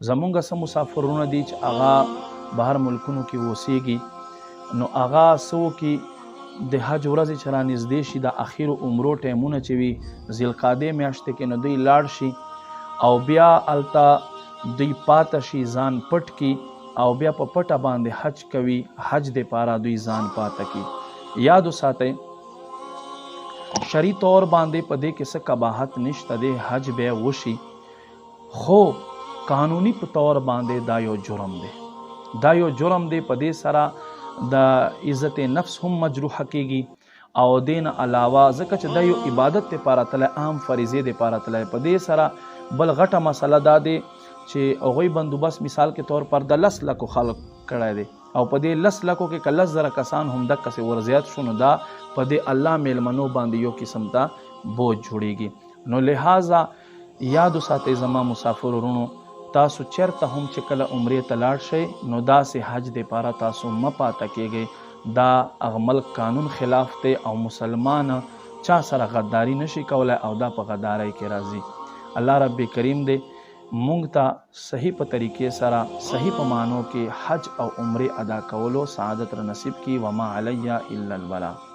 زمونږ سم مسافرونه دي چې هغه بهر ملکونو کې اوسېږي نو هغه څه وکړي د حج ورځې چې رانږدې شي د اخرو عمرو ټایمونه چې وي ذوالقعدې میاشتې کې نو دوی لاړ شي او بیا هلته دوی پاته شي ځان پټ کړي او بیا په پټه باندې حج کوي حج دپاره دوی ځان پاته کړي یاد وساتئ شرعي طور باندې په دې کې څه قباحت نشته دی حج بیا وشي خو قانوني په طور باندې دا یو جرم دی په دې سره د عزت نفس هم مجروحه کیږي او دین علاوه ځکه چې دا یو عبادت لپاره تللی عام فریضې لپاره تللی په دې سره بل غټه مسله دا دی چې هغوی بندوبست مثال کې طور پر د 10 لکو خلق کړی دی او په دې 10 لکو کې که 10 زره کسان هم دقسې ورزیات شو نو دا په دې الله میلمنو باندې یو قسم ته بوج جوړیږي نو لہذا یاد وساتئ زما مسافر ورونو تاسو چېرته هم چې کله عمرې ته لاړ شئ نو داسې حج دپاره تاسو مه پاته کیږئ دا هغه ملک قانون خلاف دی او مسلمان چا سره غداري نشي کولی او دا په غدارۍ کې راځي الله رب کریم دی مونږ ته صحیح په طریقې سره صحیح په معنو کې حج او عمرې ادا کولو سعادت را نصیب کړي وما علی الا البلاغ